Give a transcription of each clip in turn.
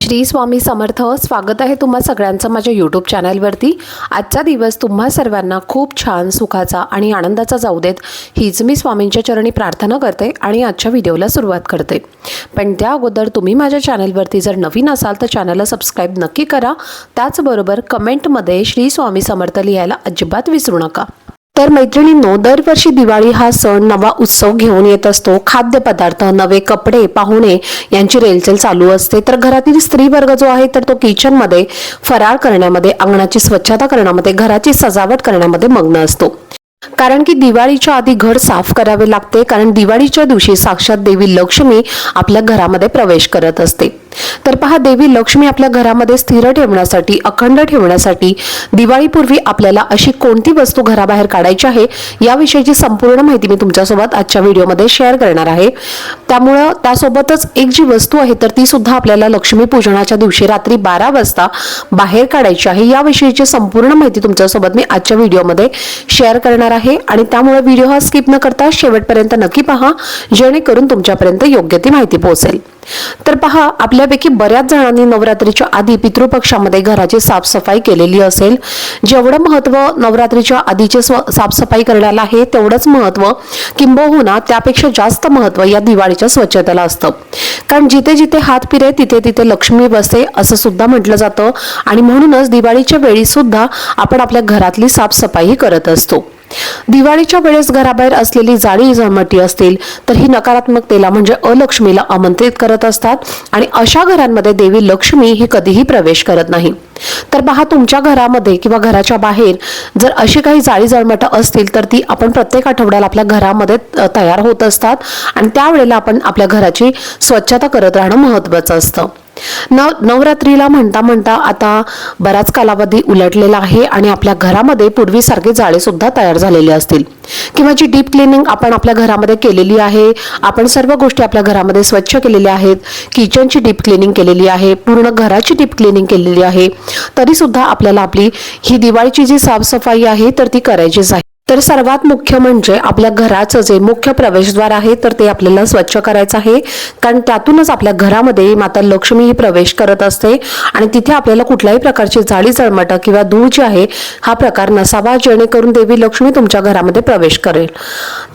श्री स्वामी समर्थ। स्वागत आहे तुम्हा सगळ्यांचं माझ्या यूट्यूब चॅनलवरती। आजचा दिवस तुम्हा सर्वांना खूप छान सुखाचा आणि आनंदाचा जाऊ देत हीच मी स्वामींच्या चरणी प्रार्थना करते आणि आजच्या व्हिडिओला सुरुवात करते। पण त्या अगोदर तुम्ही माझ्या चॅनलवरती जर नवीन असाल तर चॅनलला सबस्क्राईब नक्की करा। त्याचबरोबर कमेंटमध्ये श्री स्वामी समर्थ लिहायला अजिबात विसरू नका। तर मैत्रिणींनो, दरवर्षी दिवाळी हा सण नवा उत्सव घेऊन येत असतो। खाद्यपदार्थ, नवे कपडे, पाहुणे यांची रेलचेल चालू असते। तर घरातील स्त्री वर्ग जो आहे तर तो किचनमध्ये फराळ करण्यामध्ये, अंगणाची स्वच्छता करण्यामध्ये, घराची सजावट करण्यामध्ये मग्न असतो। कारण की दिवाळीच्या आधी घर साफ करावे लागते, कारण दिवाळीच्या दिवशी साक्षात देवी लक्ष्मी आपल्या घरामध्ये प्रवेश करत असते। तर पहा, देवी लक्ष्मी आपल्या घरामध्ये स्थिर ठेवण्यासाठी, अखंड ठेवण्यासाठी दिवाळीपूर्वी आपल्याला अशी कोणती वस्तू घराबाहेर काढायची आहे याविषयीची संपूर्ण माहिती मी तुमच्यासोबत आजच्या व्हिडिओमध्ये शेअर करणार आहे। त्यामुळे त्यासोबतच एक जी वस्तू आहे तर ती सुद्धा आपल्याला लक्ष्मी पूजनाच्या दिवशी रात्री 12 वाजता बाहेर काढायची आहे। याविषयीची संपूर्ण माहिती तुमच्यासोबत मी आजच्या व्हिडिओमध्ये शेअर करणार आहे आणि त्यामुळे व्हिडिओ हा स्किप न करता शेवटपर्यंत नक्की पहा, जेणेकरून तुमच्यापर्यंत योग्य ती माहिती पोहोचेल। तर पहा, आपल्यापैकी बऱ्याच जणांनी नवरात्रीच्या आधी पितृपक्षामध्ये घराची साफसफाई केलेली असेल। जेवढं महत्त्व नवरात्रीच्या आधीचे साफसफाई करण्याला आहे तेवढंच महत्त्व, किंबहुना त्यापेक्षा जास्त महत्त्व या दिवाळीच्या स्वच्छतेला असतं। कारण जिथे जिथे हात फिरे तिथे तिथे लक्ष्मी बसते असं सुद्धा म्हटलं जातं आणि म्हणूनच दिवाळीच्या वेळी सुद्धा आपण आपल्या घरातली साफसफाई करत असतो। दिवाळीच्या वेळेस घराबाहेर असलेली जाळी जळमटी असतील तर ही नकारात्मकतेला म्हणजे अलक्ष्मीला आमंत्रित करत असतात आणि अशा घरांमध्ये देवी लक्ष्मी ही कधीही प्रवेश करत नाही। तर पहा, तुमच्या घरामध्ये किंवा घराच्या बाहेर जर अशी काही जाळी जळमट असतील तर ती आपण प्रत्येक आठवड्याला आपल्या घरामध्ये तयार होत असतात आणि त्यावेळेला आपण आपल्या घराची स्वच्छता करत राहणं महत्त्वाचं असतं। नवरात्रीला म्हणता म्हणता आता बराच कालावधी उलटलेला आहे आणि आपल्या घरामध्ये पूर्वीसारखे जाळे सुद्धा तयार झालेले असतील किंवा जी डीप क्लिनिंग आपण आपल्या घरामध्ये केलेली आहे, आपण सर्व गोष्टी आपल्या घरामध्ये स्वच्छ केलेल्या आहेत, किचनची डीप क्लिनिंग केलेली आहे, पूर्ण घराची डीप क्लिनिंग केलेली आहे, तरी सुद्धा आपल्याला आपली ही दिवाळीची जी साफसफाई आहे तर ती करायचीच आहे। तर सर्वात मुख्य म्हणजे आपल्या घराचं जे मुख्य प्रवेशद्वार आहे तर ते आपल्याला स्वच्छ करायचं आहे, कारण त्यातूनच आपल्या घरामध्ये माता लक्ष्मी ही प्रवेश करत असते आणि तिथे आपल्याला कुठल्याही प्रकारची जाळी जळमट किंवा धूळ जी आहे हा प्रकार नसावा, जेणेकरून देवी लक्ष्मी तुमच्या घरामध्ये प्रवेश करेल।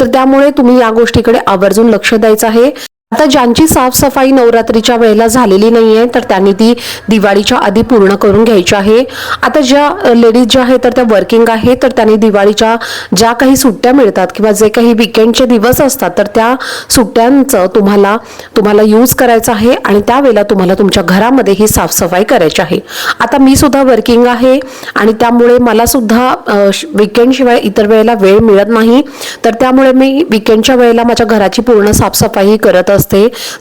तर त्यामुळे तुम्ही या गोष्टीकडे आवर्जून लक्ष द्यायचं आहे। आता ज्यांची साफसफाई नवरात्रीच्या वेळेला झालेली नाहीये तर त्यांनी ती दिवाळीच्या आधी पूर्ण करून घ्यायची आहे। आता ज्या लेडीज ज्या आहेत तर त्या वर्किंग आहेत तर त्यांनी दिवाळीच्या ज्या काही सुट्ट्या मिळतात किंवा जे काही वीकेंडचे दिवस असतात तर त्या सुट्ट्यांचं तुम्हाला यूज करायचं आहे आणि त्यावेळेला तुम्हाला तुमच्या घरामध्ये ही साफसफाई करायची आहे। आता मी सुद्धा वर्किंग आहे आणि त्यामुळे मला सुद्धा वीकेंडशिवाय इतर वेळेला वेळ मिळत नाही, तर त्यामुळे मी वीकेंडच्या वेळेला माझ्या घराची पूर्ण साफसफाई करत असते।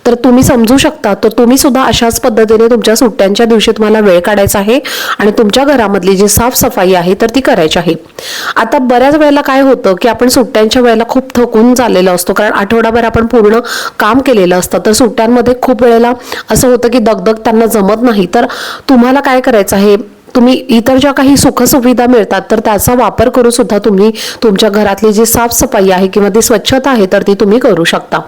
तर तुम्ही समजू शकता, तर तुम्ही सुद्धा अशाच पद्धतीने तुमच्या सुट्ट्यांच्या दिवशी तुम्हाला वेळ काढायचा आहे आणि तुमच्या घरामधली जी साफसफाई आहे तर ती करायची आहे। आता बऱ्याच वेळेला काय होतं की आपण सुट्ट्यांच्या वेळेला खूप थकून चाललेलो असतो, कारण आठवडाभर आपण पूर्ण काम केलेलं असतं, तर सुट्ट्यांमध्ये खूप वेळेला असं होतं की दगदग त्यांना जमत नाही। तर तुम्हाला काय करायचं आहे, तुम्ही इतर ज्या काही सुखसुविधा मिळतात तर त्याचा वापर करून सुद्धा तुम्ही तुमच्या घरातली जी साफसफाई आहे किंवा ती स्वच्छता आहे तर ती तुम्ही करू शकता।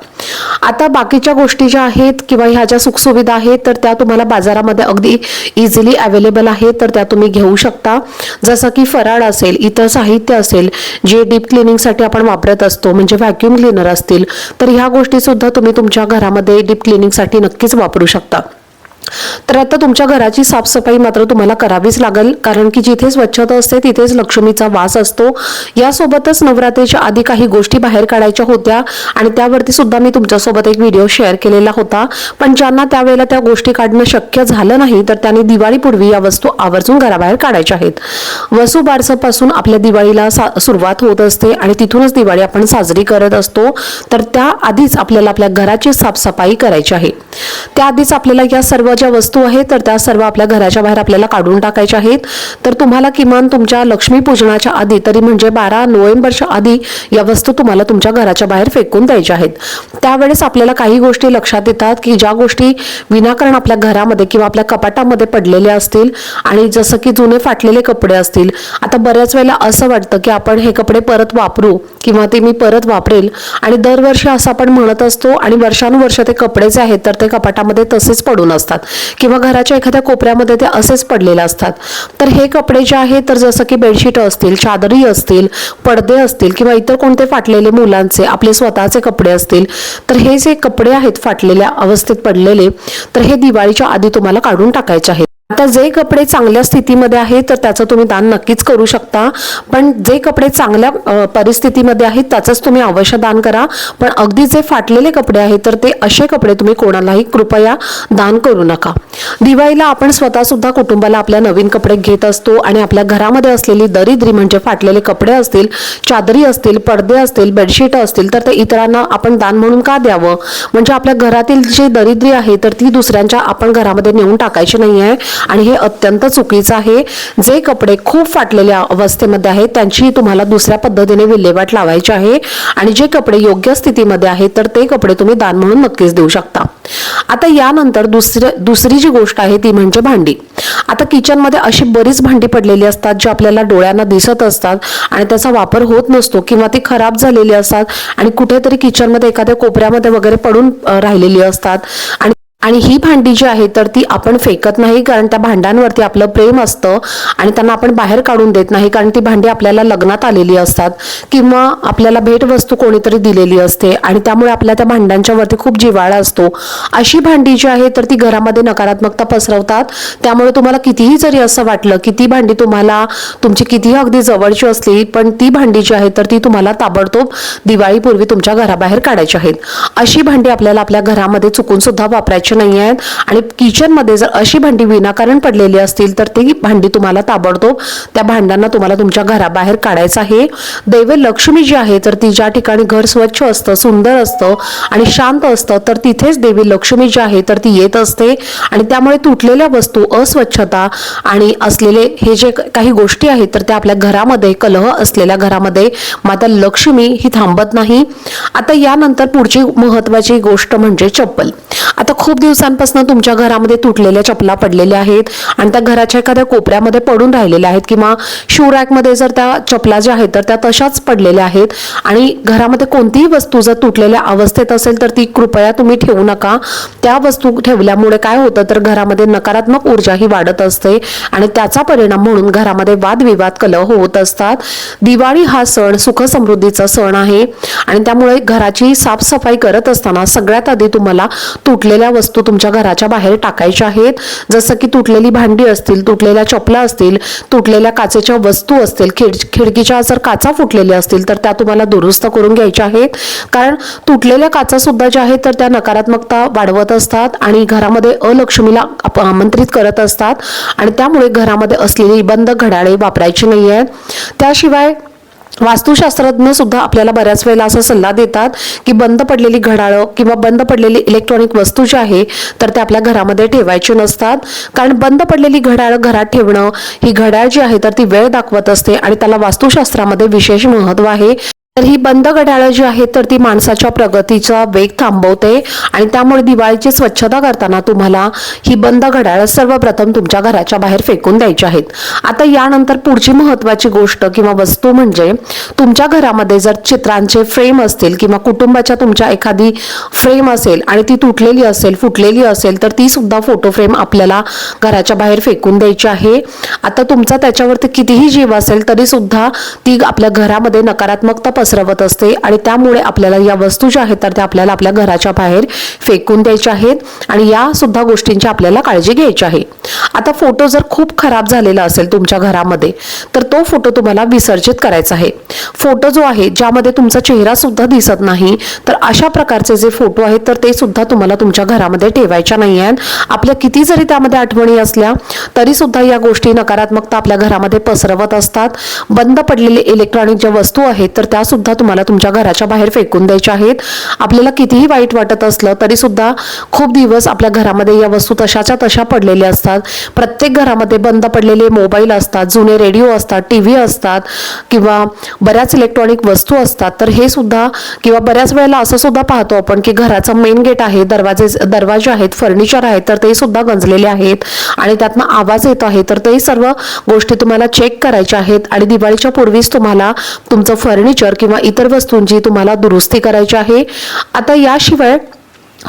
आता बाकीच्या गोष्टी ज्या आहेत किंवा ह्या ज्या सुखसुविधा आहेत तर त्या तुम्हाला बाजारामध्ये अगदी इझिली अवेलेबल आहेत, तर त्या तुम्ही घेऊ शकता। जसं की फराळ असेल, इतर साहित्य असेल जे डीप क्लिनिंगसाठी आपण वापरत असतो, म्हणजे व्हॅक्यूम क्लीनर असतील, तर ह्या गोष्टी सुद्धा तुम्ही तुमच्या घरामध्ये डीप क्लिनिंगसाठी नक्कीच वापरू शकता। तर आता तुमच्या घराची साफसफाई मात्र तुम्हाला करावीच लागेल, कारण की जिथे स्वच्छता असते तिथेच लक्ष्मीचा वास असतो। यासोबतच नवरात्रीच्या आधी काही गोष्टी बाहेर काढायच्या होत्या आणि त्यावरती सुद्धा मी तुमच्यासोबत एक व्हिडिओ शेअर केलेला होता, पण ज्यांना त्यावेळेला त्या गोष्टी काढणं शक्य झालं नाही तर त्यांनी दिवाळीपूर्वी या वस्तू आवर्जून घराबाहेर काढायच्या आहेत। वसुबारसापासून आपल्या दिवाळीला सुरुवात होत असते आणि तिथूनच दिवाळी आपण साजरी करत असतो, तर त्याआधीच आपल्याला आपल्या घराची साफसफाई करायची आहे। त्याआधीच आपल्याला या सर्व ज्या वस्तू आहेत तर त्या सर्व आपल्या घराच्या बाहेर आपल्याला काढून टाकायच्या आहेत। तर तुम्हाला किमान तुमच्या लक्ष्मी पूजनाच्या आधी, तरी म्हणजे 12 नोव्हेंबरच्या आधी या वस्तू तुम्हाला तुमच्या घराच्या बाहेर फेकून द्यायच्या आहेत। त्यावेळेस आपल्याला काही गोष्टी लक्षात येतात की ज्या गोष्टी विनाकारण आपल्या घरामध्ये किंवा आपल्या कपाटामध्ये पडलेल्या असतील, आणि जसं की जुने फाटलेले कपडे असतील। आता बऱ्याच वेळेला असं वाटतं की आपण हे कपडे परत वापरू किंवा ते मी परत वापरेल, आणि दरवर्षी असं आपण म्हणत असतो आणि वर्षानुवर्ष ते कपडे जे आहेत तर ते कपाटामध्ये तसेच पडून असतात। किंवा घराच्या एखाद्या कोपऱ्यामध्ये ते असेच पडलेले असतात. तर हे कपडे जे आहेत तर जसं की बेडशीट असतील, चादरी असतील, पडदे असतील किंवा इतर कोणते फाटलेले मुलांचे आपले स्वतःचे कपडे असतील, तर हे जे कपडे आहेत फाटलेल्या अवस्थेत पडलेले, तर हे दिवाळीच्या आधी तुम्हाला काढून टाकायचे आहेत. आता जे कपडे चांगल्या स्थितीमध्ये आहेत तर त्याचं तुम्ही दान नक्कीच करू शकता, पण जे कपडे चांगल्या परिस्थितीमध्ये आहेत त्याचंच तुम्ही अवश्य दान करा. पण अगदी जे फाटलेले कपडे आहेत तर ते असे कपडे तुम्ही कोणालाही कृपया दान करू नका. दिवाळीला आपण स्वतः सुद्धा कुटुंबाला आपल्या नवीन कपडे घेत असतो आणि आपल्या घरामध्ये असलेली दरिद्री म्हणजे फाटलेले कपडे असतील, चादरी असतील, पडदे असतील, बेडशीट असतील, तर ते इतरांना आपण दान म्हणून का द्यावं? म्हणजे आपल्या घरातील जी दरिद्री आहे तर ती दुसऱ्यांच्या आपण घरामध्ये नेऊन टाकायची नाही आहे आणि हे अत्यंत चुकीचं आहे. जे कपडे खूप फाटलेल्या अवस्थेमध्ये आहेत त्यांची तुम्हाला दुसऱ्या पद्धतीने विल्हेवाट लावायची आहे आणि जे कपडे योग्य स्थितीमध्ये आहेत तर ते कपडे तुम्ही दान म्हणून नक्कीच देऊ शकता. आता यानंतर दुसरी जी गोष्ट आहे ती म्हणजे भांडी. आता किचनमध्ये अशी बरीच भांडी पडलेली असतात जी आपल्याला डोळ्यांना दिसत असतात आणि त्याचा वापर होत नसतो किंवा ती खराब झालेली असतात आणि कुठेतरी किचनमध्ये एखाद्या कोपऱ्यामध्ये वगैरे पडून राहिलेली असतात. आणि ही भांडी जी आहे तर ती आपण फेकत नाही, कारण त्या भांड्यांवरती आपलं प्रेम असतं आणि त्यांना आपण बाहेर काढून देत नाही, कारण ती भांडी आपल्याला लग्नात आलेली असतात किंवा आपल्याला भेटवस्तू कोणीतरी दिलेली असते आणि त्यामुळे आपल्या त्या भांड्यांच्या वरती खूप जिव्हाळा असतो. अशी भांडी जी आहे तर ती घरामध्ये नकारात्मकता पसरवतात. त्यामुळे तुम्हाला कितीही जरी असं वाटलं की ती भांडी तुम्हाला तुमची कितीही अगदी जवळची असली, पण ती भांडी जी आहे तर ती तुम्हाला ताबडतोब दिवाळीपूर्वी तुमच्या घराबाहेर काढायची आहेत. अशी भांडी आपल्याला आपल्या घरामध्ये चुकून सुद्धा वापरायची नाही आहेत आणि किचनमध्ये जर अशी भांडी विनाकारण पडलेली असतील तर ती भांडी तुम्हाला ताबडतोब त्या भांड्यांना तुम्हाला तुमच्या घराबाहेर काढायचं आहे. दैव लक्ष्मी जी आहे तर ती ज्या ठिकाणी घर स्वच्छ असतं, सुंदर असतं आणि शांत असतं तर तिथेच देवी लक्ष्मी जी आहे तर ती येत असते आणि त्यामुळे तुटलेल्या वस्तू, अस्वच्छता आणि असलेले हे जे काही गोष्टी आहेत तर त्या आपल्या घरामध्ये, कलह असलेल्या घरामध्ये माता लक्ष्मी ही थांबत नाही. आता यानंतर पुढची महत्त्वाची गोष्ट म्हणजे चप्पल. आता खूप दिवसांपासून तुमच्या घरामध्ये तुटलेल्या चपला पडलेल्या आहेत आणि त्या घराच्या एखाद्या कोपऱ्यामध्ये पडून राहिलेल्या आहेत किंवा शू रॅकमध्ये जर त्या चपला ज्या आहेत तर त्या तशाच पडलेल्या आहेत आणि घरामध्ये कोणतीही वस्तू जर तुटलेल्या अवस्थेत असेल तर ती कृपया तुम्ही ठेवू नका. त्या वस्तू ठेवल्यामुळे काय होतं तर घरामध्ये नकारात्मक ऊर्जा ही वाढत असते आणि त्याचा परिणाम म्हणून घरामध्ये वादविवाद, कलह होत असतात. दिवाळी हा सण सुख समृद्धीचा सण आहे आणि त्यामुळे घराची साफसफाई करत असताना सगळ्यात आधी तुम्हाला तुटलेल्या वस्तू तुमच्या घराच्या बाहेर टाकायच्या आहेत. जसं की तुटलेली भांडी असतील, तुटलेल्या चपला असतील, तुटलेल्या काचेच्या वस्तू असतील, खिडकीच्या जर काचा फुटलेल्या असतील तर त्या तुम्हाला दुरुस्त करून घ्यायच्या आहेत. कारण तुटलेल्या काचा सुद्धा ज्या आहेत तर त्या नकारात्मकता वाढवत असतात आणि घरामध्ये अलक्ष्मीला आमंत्रित करत असतात आणि त्यामुळे घरामध्ये असलेली बंद घड्याळे वापरायची नाही आहेत. त्याशिवाय वास्तुशास्त्रज्ञ सुद्धा आपल्याला बऱ्याच वेळेला असा सल्ला देतात की बंद पडलेली घड्याळं किंवा बंद पडलेली इलेक्ट्रॉनिक वस्तू जी आहे तर ते आपल्या घरामध्ये ठेवायची नसतात. कारण बंद पडलेली घड्याळ घरात ठेवणं, ही घड्याळ जी आहे तर ती वेळ दाखवत असते आणि त्याला वास्तुशास्त्रामध्ये विशेष महत्त्व आहे. तर ही बंद घड्याळं जी आहेत तर ती माणसाच्या प्रगतीचा वेग थांबवते आणि त्यामुळे दिवाळीची स्वच्छता करताना तुम्हाला ही बंद घड्याळं सर्वप्रथम तुमच्या घराच्या बाहेर फेकून द्यायची आहेत. आता यानंतर पुढची महत्त्वाची गोष्ट किंवा वस्तू म्हणजे तुमच्या घरामध्ये जर चित्रांचे फ्रेम असतील किंवा कुटुंबाच्या तुमच्या एखादी फ्रेम असेल आणि ती तुटलेली असेल, फुटलेली असेल तर ती सुद्धा फोटो फ्रेम आपल्याला घराच्या बाहेर फेकून द्यायची आहे. आता तुमचा त्याच्यावरती कितीही जीव असेल तरी सुद्धा ती आपल्या घरामध्ये नकारात्मकता पसरवत असते आणि त्यामुळे आपल्याला या वस्तू ज्या आहेत तर त्या आपल्याला आपल्या घराच्या बाहेर फेकून द्यायच्या आहेत आणि या सुद्धा गोष्टींची आपल्याला काळजी घ्यायची आहे. आता फोटो जर खूप खराब झालेला असेल तुमच्या घरामध्ये तर तो फोटो तुम्हाला विसर्जित करायचा आहे. फोटो जो आहे ज्यामध्ये तुमचा चेहरा सुद्धा दिसत नाही तर अशा प्रकारचे जे फोटो आहेत तर ते सुद्धा तुम्हाला तुमच्या घरामध्ये ठेवायच्या नाही आहेत. आपल्या किती जरी त्यामध्ये आठवणी असल्या तरी सुद्धा या गोष्टी नकारात्मकता आपल्या घरामध्ये पसरवत असतात. बंद पडलेले इलेक्ट्रॉनिक ज्या वस्तू आहेत तर त्या सुद्धा तुम्हाला तुमच्या घराच्या बाहेर फेकून द्यायच्या आहेत. आपल्याला कितीही वाईट वाटत असलं तरी सुद्धा खूप दिवस आपल्या घरामध्ये या वस्तू तशाच्या तशा पडलेल्या असतात. प्रत्येक घरामध्ये बंद पडलेले मोबाईल असतात, जुने रेडिओ असतात, टीव्ही असतात किंवा बऱ्याच इलेक्ट्रॉनिक वस्तू असतात. तर हे सुद्धा किंवा बऱ्याच वेळेला असं सुद्धा पाहतो आपण की घराचा मेन गेट आहे, दरवाजे आहेत, फर्निचर आहेत तर ते सुद्धा गंजलेले आहेत आणि त्यातनं आवाज येतो आहे. तर ते सर्व गोष्टी तुम्हाला चेक करायच्या आहेत आणि दिवाळीच्या पूर्वीच तुम्हाला तुमचं फर्निचर किंवा इतर वस्तूंची तुम्हाला दुरुस्ती करायची आहे. आता याशिवाय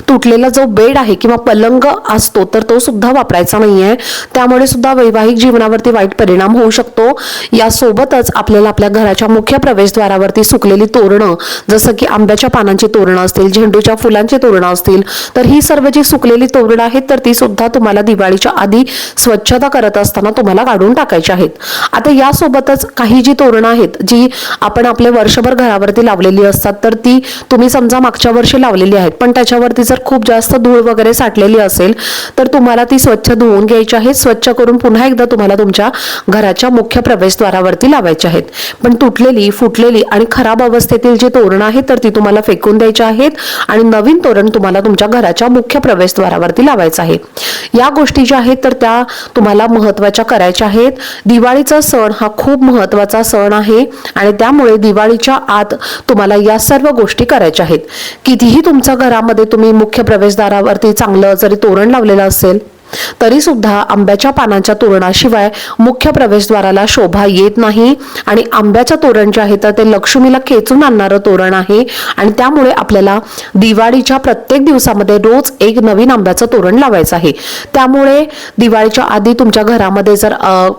तुटलेला जो बेड आहे किंवा पलंग असतो तर तो सुद्धा वापरायचा नाहीये, त्यामुळे सुद्धा वैवाहिक जीवनावरती वाईट परिणाम होऊ शकतो। यासोबतच आपल्याला आपल्या घराच्या मुख्य प्रवेशद्वारावरती सुकलेली तोरणं, जसं की आंब्याच्या पानांची तोरणं असतील, झेंडूच्या फुलांची तोरणं असतील, तर ही सर्व जी सुकलेली तोरणं आहेत तर ती सुद्धा तुम्हाला दिवाळीच्या आधी स्वच्छता करत असताना तुम्हाला काढून टाकायची आहेत। आता यासोबतच काही जी तोरणं आहेत जी आपण आपले वर्षभर घरावरती लावलेली असतात, तर ती तुम्ही समजा मागच्या वर्षी लावलेली आहेत, पण त्याच्यावरती जर खूप जास्त धूळ वगैरे साठलेली असेल तर तुम्हाला ती स्वच्छ धुवून घ्यायची आहे। स्वच्छ करून पुन्हा एकदा तुम्हाला तुमच्या घराच्या मुख्य प्रवेशद्वारावरती लावायची आहेत। पण तुटलेली, फुटलेली आणि खराब अवस्थेतील जी तोरणं आहेत तर ती तुम्हाला फेकून द्यायची आहेत आणि नवीन तोरण तुम्हाला तुमच्या घराच्या मुख्य प्रवेशद्वारावरती लावायचं आहे। या गोष्टी ज्या आहेत तर त्या तुम्हाला महत्त्वाच्या करायच्या आहेत। दिवाळीचा सण हा खूप महत्त्वाचा सण आहे आणि त्यामुळे दिवाळीच्या आत तुम्हाला या सर्व गोष्टी करायच्या आहेत। कितीही तुमच्या घरामध्ये तुम्ही मुख्य प्रवेशद्वारावरती चांगलं जरी तोरण लावलेलं असेल तरी सुद्धा आंब्याच्या पानांच्या तोरणाशिवाय मुख्य प्रवेशद्वाराला शोभा येत नाही आणि आंब्याचं तोरण जे आहे तर ते लक्ष्मीला खेचून आणणारं तोरण आहे आणि त्यामुळे आपल्याला दिवाळीच्या प्रत्येक दिवसामध्ये रोज एक नवीन आंब्याचं तोरण लावायचं आहे। त्यामुळे दिवाळीच्या आधी तुमच्या घरामध्ये जर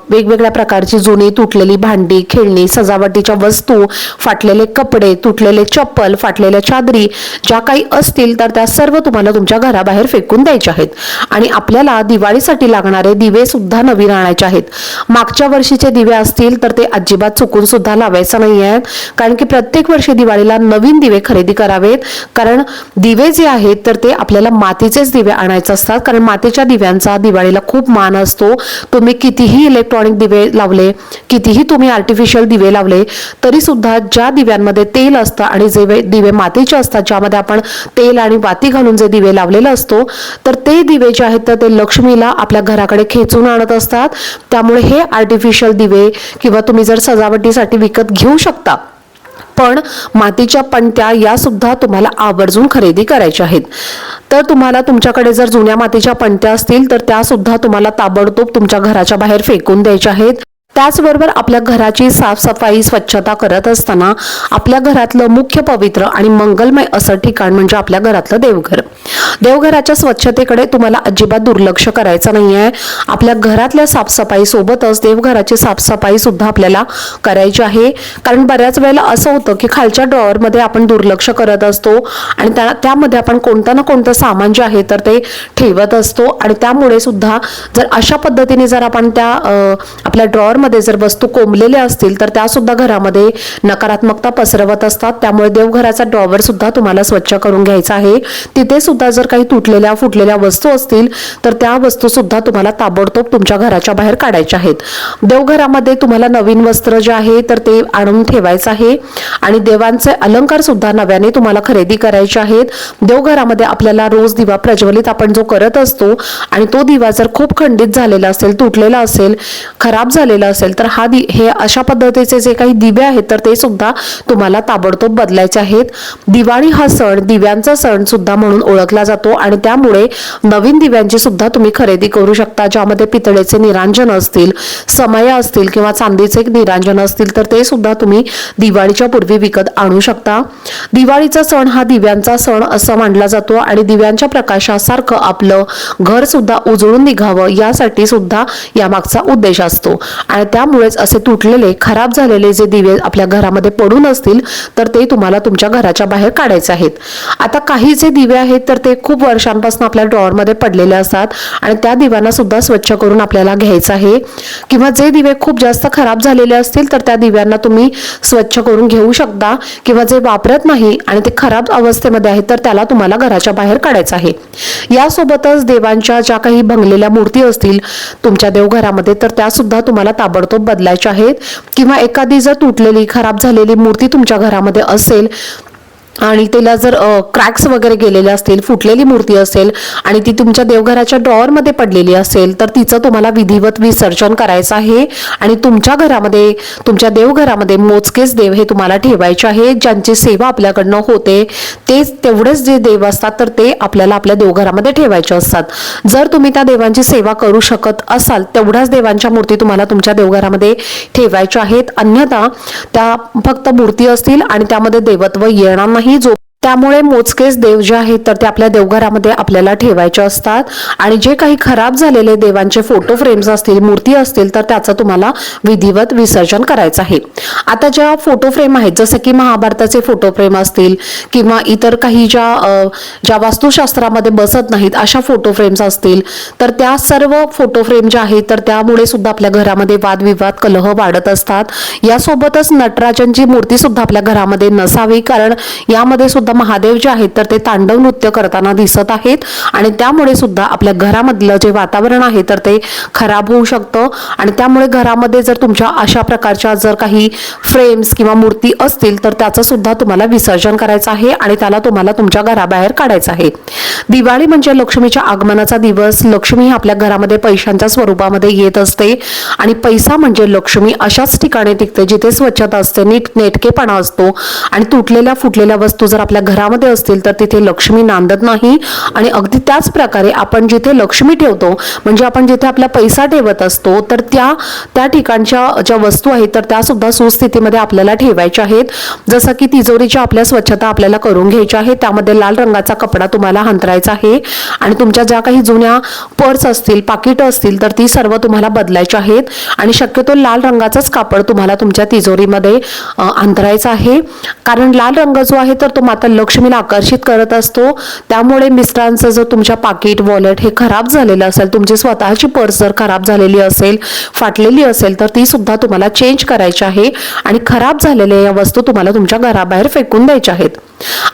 वेगवेगळ्या प्रकारची जुनी तुटलेली भांडी, खेळणी, सजावटीच्या वस्तू, फाटलेले कपडे, तुटलेले चप्पल, फाटलेल्या चादरी ज्या काही असतील तर त्या सर्व तुम्हाला तुमच्या घराबाहेर फेकून द्यायच्या आहेत आणि आपल्याला दिवाळीसाठी लागणारे दिवे सुद्धा नवीन आणायचे आहेत। मागच्या वर्षीचे दिवे असतील तर ते अजिबात चुकून सुद्धा लावायचं नाही आहेत, कारण की प्रत्येक वर्षी दिवाळीला नवीन दिवे खरेदी करावेत। कारण दिवे जे आहेत तर ते आपल्याला मातीचेच दिवे आणायचे असतात, कारण मातीच्या दिव्यांचा दिवाळीला खूप मान असतो। तुम्ही कितीही इलेक्ट्रॉनिक दिवे लावले, कितीही तुम्ही आर्टिफिशियल दिवे लावले तरी सुद्धा ज्या दिव्यांमध्ये तेल असतं आणि जे दिवे मातीचे असतात, ज्यामध्ये आपण तेल आणि वाती घालून जे दिवे लावलेले असतो तर ते दिवे जे आहेत तर ते लक्ष्मीला आपल्या घराकडे खेचून आणत असतात। त्यामुळे हे आर्टिफिशियल दिवे किंवा तुम्ही जर सजावटीसाठी विकत घेऊ शकता, पण मातीच्या पणत्या या सुद्धा तुम्हाला आवर्जून खरेदी करायच्या आहेत। तर तुम्हाला तुमच्याकडे जर जुन्या मातीच्या पणत्या असतील तर त्या सुद्धा तुम्हाला ताबडतोब तुमच्या घराच्या बाहेर फेकून द्यायच्या आहेत। त्याचबरोबर आपल्या घराची साफसफाई, स्वच्छता करत असताना आपल्या घरातलं मुख्य पवित्र आणि मंगलमय असं ठिकाण म्हणजे आपल्या घरातलं देवघर। देवघराच्या स्वच्छतेकडे तुम्हाला अजिबात दुर्लक्ष करायचं नाहीये। आपल्या घरातल्या साफसफाई सोबतच देवघराची साफसफाई सुद्धा आपल्याला करायची आहे, कारण बऱ्याच वेळेला असं होतं की खालच्या ड्रॉवरमध्ये आपण दुर्लक्ष करत असतो आणि त्यामध्ये आपण कोणतं ना कोणतं सामान जे आहे तर ते ठेवत असतो आणि त्यामुळे सुद्धा जर अशा पद्धतीने जर आपण त्या आपल्या ड्रॉवर मध्ये जर वस्तू कोंबलेल्या असतील तर त्या सुद्धा घरामध्ये नकारात्मकता पसरवत असतात। त्यामुळे देवघराचा ड्रॉवर सुद्धा तुम्हाला स्वच्छ करून घ्यायचा आहे। तिथे सुद्धा जर काही तुटलेल्या फुटलेल्या वस्तू असतील तर त्या वस्तू सुद्धा तुम्हाला ताबडतोब तुमच्या घराच्या बाहेर काढायच्या आहेत। देवघरामध्ये तुम्हाला नवीन वस्त्र जे आहे तर ते आणून ठेवायचं आहे आणि देवांचे अलंकार सुद्धा नव्याने तुम्हाला खरेदी करायचे आहेत। देवघरामध्ये आपल्याला रोज दिवा प्रज्वलित आपण जो करत असतो आणि तो दिवा जर खूप खंडित झालेला असेल, तुटलेला असेल, खराब झालेला असेल तर हे अशा पद्धतीचे जे काही दिवे आहेत तर ते सुद्धा तुम्हाला ताबडतोब बदलायचे आहेत। दिवाळी हा सण दिव्यांचा सण सुद्धा म्हणून ओळखला जातो आणि त्यामुळे नवीन दिव्यांची सुद्धा तुम्ही खरेदी करू शकता, ज्यामध्ये पितळेचे निरांजन असतील, समय असतील किंवा चांदीचे निरांजन असतील तर ते सुद्धा तुम्ही दिवाळीच्या पूर्वी विकत आणू शकता। दिवाळीचा सण हा दिव्यांचा सण असा मानला जातो आणि दिव्यांच्या प्रकाशासारखं आपलं घर सुद्धा उजळून निघावं यासाठी सुद्धा यामागचा उद्देश असतो आणि त्यामुळेच असे तुटलेले, खराब झालेले जे दिवे आपल्या घरामध्ये पडून असतील तर ते तुम्हाला तुमच्या घराच्या बाहेर काढायचे आहेत। आता काही जे दिवे आहेत तर ते खूप वर्षांपासून आपल्या ड्रॉवरमध्ये पडलेले असतात आणि त्या दिव्यांना सुद्धा स्वच्छ करून आपल्याला घ्यायचं आहे, किंवा जे दिवे खूप जास्त खराब झालेले असतील तर त्या दिव्यांना तुम्ही स्वच्छ करून घेऊ शकता, किंवा जे वापरत नाही आणि ते खराब अवस्थेमध्ये आहेत तर त्याला तुम्हाला घराच्या बाहेर काढायचं आहे। यासोबतच देवांच्या ज्या काही भंगलेल्या मूर्ती असतील तुमच्या देवघरामध्ये तर त्या सुद्धा तुम्हाला ताबडतोब बदलायच्या आहेत, किंवा एखादी जर तुटलेली, खराब झालेली मूर्ती तुमच्या घरामध्ये असेल आणि तिला जर क्रॅक्स वगैरे गेलेले असतील, फुटलेली मूर्ती असेल आणि ती तुमच्या देवघराच्या ड्रॉवरमध्ये पडलेली असेल तर तिचं तुम्हाला विधिवत विसर्जन करायचं आहे आणि तुमच्या घरामध्ये, तुमच्या देवघरामध्ये मोजकेच देव हे तुम्हाला ठेवायचे आहेत, ज्यांची सेवा आपल्याकडनं होते तेवढेच जे देव असतात तर ते आपल्याला आपल्या देवघरामध्ये ठेवायचे असतात। जर तुम्ही त्या देवांची सेवा करू शकत असाल तेवढ्याच देवांच्या मूर्ती तुम्हाला तुमच्या देवघरामध्ये ठेवायच्या आहेत, अन्यथा त्या फक्त मूर्ती असतील आणि त्यामध्ये देवत्व येणार नाही। जो त्यामुळे मोजकेच देव जे आहेत तर ते आपल्या देवघरामध्ये आपल्याला ठेवायचे असतात आणि जे काही खराब झालेले देवांचे फोटो फ्रेम्स असतील, मूर्ती असतील तर त्याचं तुम्हाला विधिवत विसर्जन करायचं आहे. आता ज्या फोटो फ्रेम आहेत जसे की महाभारताचे फोटो फ्रेम असतील किंवा इतर काही ज्या वास्तुशास्त्रामध्ये बसत नाहीत अशा फोटो फ्रेम्स असतील तर त्या सर्व फोटो फ्रेम ज्या आहेत तर त्यामुळे सुद्धा आपल्या घरामध्ये वादविवाद, कलह वाढत असतात. यासोबतच नटराजांची मूर्ती सुद्धा आपल्या घरामध्ये नसावी, कारण यामध्ये सुद्धा महादेव जे आहेत तर ते तांडव नृत्य करताना दिसत आहेत आणि त्यामुळे सुद्धा आपल्या घरामधलं जे वातावरण आहे तर ते खराब होऊ शकतं. आणि त्यामुळे घरामध्ये जर तुमच्या अशा प्रकारच्या जर काही फ्रेम्स किंवा मूर्ती असतील तर त्याचं सुद्धा तुम्हाला विसर्जन करायचं आहे आणि त्याला तुम्हाला तुमच्या घराबाहेर काढायचं आहे. दिवाळी म्हणजे लक्ष्मीच्या आगमनाचा दिवस. लक्ष्मी आपल्या घरामध्ये पैशांच्या स्वरूपामध्ये येत असते आणि पैसा म्हणजे लक्ष्मी अशाच ठिकाणी टिकते जिथे स्वच्छता असते, नेटकेपणा असतो आणि तुटलेल्या फुटलेल्या वस्तू जर आपल्या घरामध्ये असतील तर तिथे लक्ष्मी नांदत नाही. आणि अगदी त्याच प्रकारे आपण जिथे लक्ष्मी ठेवतो म्हणजे आपण जिथे आपला पैसा ठेवत असतो तर त्या ठिकाणच्या ज्या वस्तू आहेत तर त्या सुद्धा सुस्थितीमध्ये आपल्याला ठेवायच्या आहेत. जसं की तिजोरीच्या आपल्या स्वच्छता आपल्याला करून घ्यायची आहे. त्यामध्ये लाल रंगाचा कपडा तुम्हाला अंतरायचा आहे आणि तुमच्या ज्या काही जुन्या पर्स असतील, पाकिट असतील तर ती सर्व तुम्हाला बदलायची आहेत आणि शक्यतो लाल रंगाचाच कापड तुम्हाला तुमच्या तिजोरीमध्ये अंतरायचा आहे. कारण लाल रंग जो आहे तर तो माता लक्ष्मीला आकर्षित करत असतो. त्यामुळे मिस्टरांचं जर तुमच्या पाकिट, वॉलेट हे खराब झालेलं असेल, तुमची स्वतःची पर्स जर खराब झालेली असेल, फाटलेली असेल तर ती सुद्धा तुम्हाला चेंज करायची आहे आणि खराब झालेल्या या वस्तू तुम्हाला तुमच्या घराबाहेर फेकून द्यायच्या आहेत.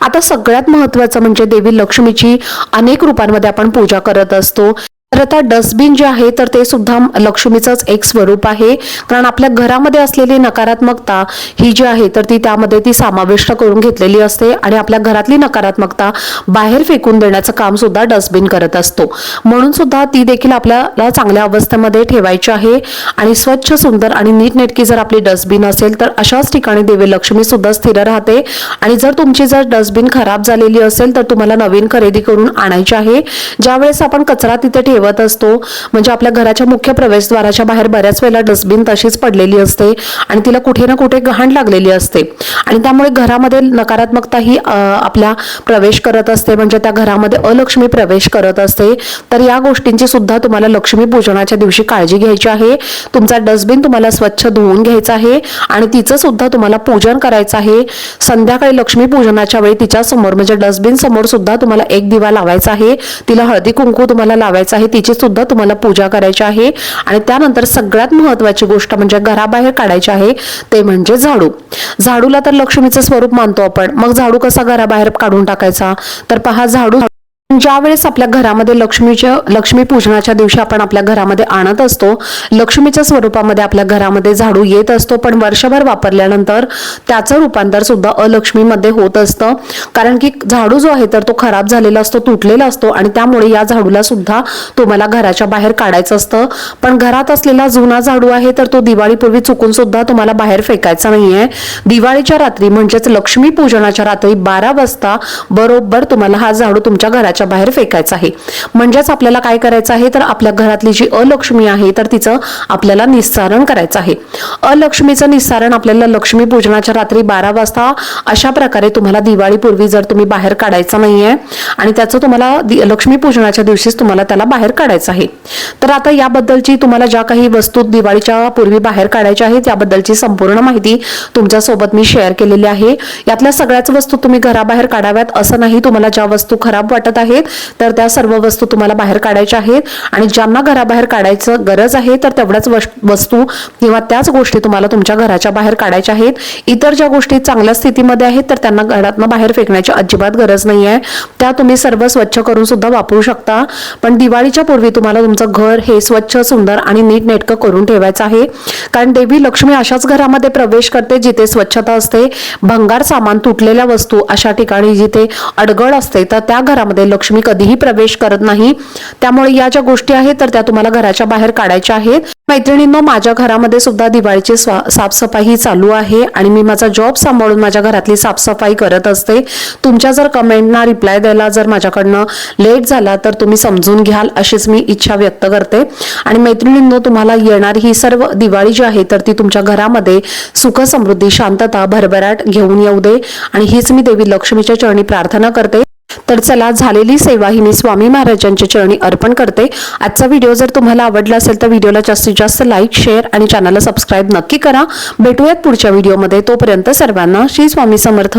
आता सगळ्यात महत्त्वाचं म्हणजे देवी लक्ष्मीची अनेक रूपांमध्ये आपण पूजा करत असतो. तर आता डस्टबिन जे आहे तर ते सुद्धा लक्ष्मीचंच एक स्वरूप आहे. कारण आपल्या घरामध्ये असलेली नकारात्मकता ही जी आहे तर ती त्यामध्ये ती समाविष्ट करून घेतलेली असते आणि आपल्या घरातली नकारात्मकता बाहेर फेकून देण्याचं काम सुद्धा डस्टबिन करत असतो. म्हणून सुद्धा ती देखील आपल्याला चांगल्या अवस्थेमध्ये ठेवायची आहे आणि स्वच्छ, सुंदर आणि नीटनेटकी जर आपली डस्टबिन असेल तर अशाच ठिकाणी देवी लक्ष्मी सुद्धा स्थिर राहते. आणि जर तुमची जर डस्टबिन खराब झालेली असेल तर तुम्हाला नवीन खरेदी करून आणायची आहे. ज्यावेळेस आपण कचरा तिथे ठेवत असतो म्हणजे आपल्या घराच्या मुख्य प्रवेशद्वाराच्या बाहेर बऱ्याच वेळेला डस्टबिन तशीच पडलेली असते आणि तिला कुठे ना कुठे घाण लागलेली असते आणि त्यामुळे घरामध्ये नकारात्मकता ही आपल्या प्रवेश करत असते, म्हणजे त्या घरामध्ये अलक्ष्मी प्रवेश करत असते. तर या गोष्टींची सुद्धा तुम्हाला लक्ष्मी पूजनाच्या दिवशी काळजी घ्यायची आहे. तुमचा डस्टबिन तुम्हाला स्वच्छ धुवून घ्यायचा आहे आणि तिचं सुद्धा तुम्हाला पूजन करायचं आहे. संध्याकाळी लक्ष्मी पूजनाच्या वेळी तिच्या समोर म्हणजे डस्टबिन समोर सुद्धा तुम्हाला एक दिवा लावायचा आहे. तिला हळदी कुंकू तुम्हाला लावायचं आहे. तिची सुद्धा तुम्हाला पूजा करायची आहे. आणि त्यानंतर सगळ्यात महत्त्वाची गोष्ट म्हणजे घराबाहेर काढायची आहे ते म्हणजे झाडू. झाडूला तर लक्ष्मीचं स्वरूप मानतो आपण. मग झाडू कसा घराबाहेर काढून टाकायचा तर पहा, झाडू ज्या वेळेस आपल्या घरामध्ये लक्ष्मी पूजनाच्या दिवशी आपण आपल्या घरामध्ये आणत असतो, लक्ष्मीच्या स्वरूपामध्ये आपल्या घरामध्ये झाडू येत असतो, पण वर्षभर वापरल्यानंतर त्याचं रूपांतर सुद्धा अलक्ष्मीमध्ये होत असतं. कारण की झाडू जो आहे तर तो खराब झालेला असतो, तुटलेला असतो आणि त्यामुळे या झाडूला सुद्धा तुम्हाला घराच्या बाहेर काढायचं असतं. पण घरात असलेला जुना झाडू आहे तर तो दिवाळीपूर्वी चुकून सुद्धा तुम्हाला बाहेर फेकायचा नाहीये. दिवाळीच्या रात्री म्हणजेच लक्ष्मी पूजनाच्या रात्री 12 वाजता बरोबर तुम्हाला हा झाडू तुमच्या घराच्या बाहेर फेकायचं आहे. म्हणजेच आपल्याला काय करायचं आहे तर आपल्या घरातली जी अलक्ष्मी आहे तर तिचं आपल्याला निस्सारण करायचं आहे. अलक्ष्मीचं निस्सारण आपल्याला लक्ष्मी पूजनाच्या रात्री 12 वाजता अशा प्रकारे तुम्हाला दिवाळीपूर्वी जर तुम्ही बाहेर काढायचं नाहीये आणि त्याचं तुम्हाला लक्ष्मी पूजनाच्या दिवशीच तुम्हाला त्याला बाहेर काढायचं आहे. तर आता याबद्दलची तुम्हाला ज्या काही वस्तू दिवाळीच्या पूर्वी बाहेर काढायच्या आहेत याबद्दलची संपूर्ण माहिती तुमच्यासोबत मी शेअर केलेली आहे. यातल्या सगळ्याच वस्तू तुम्ही घराबाहेर काढाव्यात असं नाही. तुम्हाला ज्या वस्तू खराब वाटत आहेत तर त्या सर्व वस्तू तुम्हाला बाहेर काढायच्या आहेत आणि ज्यांना घराबाहेर काढायचं गरज आहे तर तेवढ्याच वस्तू किंवा त्याच गोष्टी तुम्हाला तुमच्या घराच्या बाहेर काढायच्या आहेत. इतर ज्या गोष्टी चांगल्या स्थितीमध्ये आहेत तर त्यांना घरातनं बाहेर फेकण्याची अजिबात गरज नाही आहे. त्या तुम्ही सर्व स्वच्छ करून सुद्धा वापरू शकता. पण दिवाळीच्या पूर्वी तुम्हाला तुमचं घर हे स्वच्छ, सुंदर आणि नीटनेटकं करून ठेवायचं आहे. कारण देवी लक्ष्मी अशाच घरामध्ये प्रवेश करते जिथे स्वच्छता असते, भंगार सामान, तुटलेल्या वस्तू अशा ठिकाणी जिथे अडगळ असते तर त्या घरामध्ये लक्ष्मी कधीही प्रवेश करत नाही. त्यामुळे या ज्या गोष्टी आहेत तर त्या तुम्हाला घराच्या बाहेर काढायच्या आहेत. मैत्रिणींनो, माझ्या घरामध्ये सुद्धा दिवाळीची साफसफाई चालू आहे आणि मी माझा जॉब सांभाळून माझ्या घरातली साफसफाई करत असते. तुमच्या जर कमेंटना रिप्लाय द्यायला जर माझ्याकडनं लेट झाला तर तुम्ही समजून घ्याल अशीच मी इच्छा व्यक्त करते. आणि मैत्रिणींनो, तुम्हाला येणारी ही सर्व दिवाळी जी आहे तर ती तुमच्या घरामध्ये सुख समृद्धी शांतता भरभराट घेऊन येऊ दे आणि हीच मी देवी लक्ष्मीच्या चरणी प्रार्थना करते. तर चला, झालेली सेवा ही मी स्वामी महाराजांच्या चरणी अर्पण करते. आजचा व्हिडिओ जर तुम्हाला आवडला असेल तर व्हिडिओला जास्तीत जास्त लाईक शेअर आणि चॅनलला सबस्क्राईब नक्की करा. भेटूयात पुढच्या व्हिडिओमध्ये. तोपर्यंत सर्वांना श्री स्वामी समर्थ.